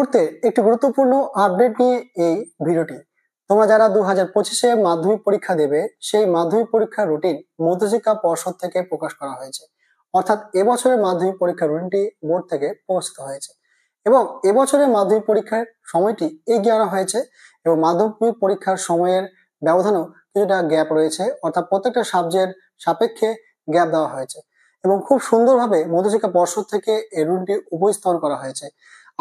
মুহূর্তে একটি গুরুত্বপূর্ণ আপডেট নিয়ে এই ভিডিওটি। তোমরা যারা 2025-এ মাধ্যমিক পরীক্ষা দেবে, সেই মাধ্যমিক পরীক্ষার রুটিন মধ্যশিক্ষা পর্ষদ থেকে প্রকাশ করা হয়েছে। অর্থাৎ এবছরের মাধ্যমিক পরীক্ষার রুটিনটি বোর্ড থেকে প্রকাশিত হয়েছে এবং এবছরের মাধ্যমিক পরীক্ষার সময়টি এগিয়ে আনা হয়েছে এবং মাধ্যমিক পরীক্ষার সময়ের ব্যবধানেও কিছুটা গ্যাপ রয়েছে, অর্থাৎ প্রত্যেকটা সাবজেক্ট সাপেক্ষে গ্যাপ দেওয়া হয়েছে এবং খুব সুন্দরভাবে মধ্যশিক্ষা পর্ষদ থেকে এই রুটিনটি উপস্থাপন করা হয়েছে।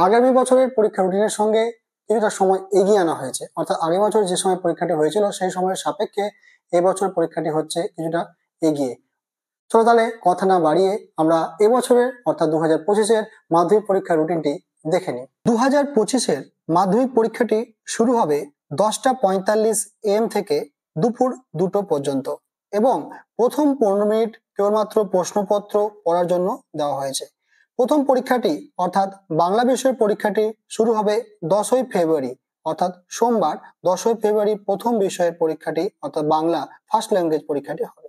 আগামী বছরের পরীক্ষা রুটিনের সঙ্গে কিছুটা সময় এগিয়ে আনা হয়েছে, অর্থাৎ আগের বছর যে সময় পরীক্ষাটি হয়েছিল সেই সময়ের সাপেক্ষে এবছর পরীক্ষাটি হচ্ছে কিছুটা এগিয়ে। চলো তাহলে কথা না বাড়িয়ে আমরা এবছরের অর্থাৎ 2025-এর মাধ্যমিক পরীক্ষার রুটিনটি দেখে নিই। 2025-এর মাধ্যমিক পরীক্ষাটি শুরু হবে 10:45 AM থেকে দুপুর 2টো পর্যন্ত এবং প্রথম 15 মিনিট কেবলমাত্র প্রশ্নপত্র পড়ার জন্য দেওয়া হয়েছে। প্রথম পরীক্ষাটি অর্থাৎ বাংলা বিষয়ের পরীক্ষাটি শুরু হবে 10ই ফেব্রুয়ারি, অর্থাৎ সোমবার 10ই ফেব্রুয়ারি প্রথম বিষয়ের পরীক্ষাটি অর্থাৎ বাংলা ফার্স্ট ল্যাঙ্গুয়েজ পরীক্ষাটি হবে।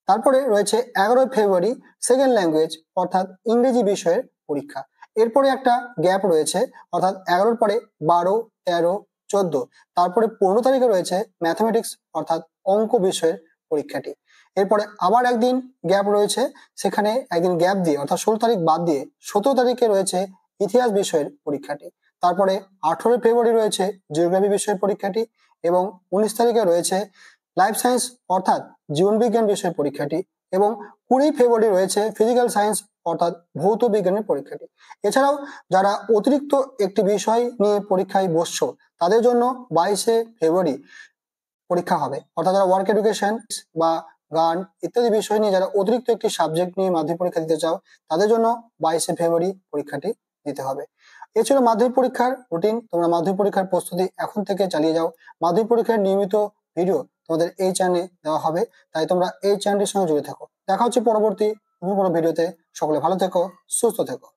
তারপরে রয়েছে 11ই ফেব্রুয়ারি সেকেন্ড ল্যাঙ্গুয়েজ অর্থাৎ ইংরেজি বিষয়ের পরীক্ষা। এরপরে একটা গ্যাপ রয়েছে, অর্থাৎ 11-র পরে 12, 13, 14, তারপরে 15 তারিখে রয়েছে ম্যাথমেটিক্স অর্থাৎ অঙ্ক বিষয়ের পরীক্ষাটি। এরপরে আবার একদিন গ্যাপ রয়েছে, সেখানে একদিন গ্যাপ দিয়ে অর্থাৎ 16 তারিখ বাদ দিয়ে 17 তারিখে রয়েছে ইতিহাস বিষয়ের পরীক্ষাটি। তারপরে 18 ফেব্রুয়ারি রয়েছে জিওগ্রাফি বিষয়ের পরীক্ষাটি এবং 19 তারিখে রয়েছে লাইফ সায়েন্স অর্থাৎ জীবনবিজ্ঞান বিষয়ের পরীক্ষাটি এবং 20 ফেব্রুয়ারি রয়েছে ফিজিক্যাল সায়েন্স অর্থাৎ ভৌত বিজ্ঞানের পরীক্ষাটি। এছাড়াও যারা অতিরিক্ত একটি বিষয় নিয়ে পরীক্ষায় বসছো তাদের জন্য 22শে ফেব্রুয়ারি পরীক্ষা হবে, অর্থাৎ যারা ওয়ার্ক এডুকেশন বা গান ইত্যাদি বিষয় নিয়ে যারা অতিরিক্ত একটি সাবজেক্ট নিয়ে মাধ্যমিক পরীক্ষা দিতে চাও তাদের জন্য 22শে ফেব্রুয়ারি পরীক্ষাটি দিতে হবে। এ ছিল মাধ্যমিক পরীক্ষার রুটিন। তোমরা মাধ্যমিক পরীক্ষার প্রস্তুতি এখন থেকে চালিয়ে যাও। মাধ্যমিক পরীক্ষার নিয়মিত ভিডিও তোমাদের এই চ্যানেলে দেওয়া হবে, তাই তোমরা এই চ্যানেলটির সঙ্গে জুড়ে থাকো। দেখা হচ্ছে পরবর্তী কোনো ভিডিওতে। সকলে ভালো থেকো, সুস্থ থেকো।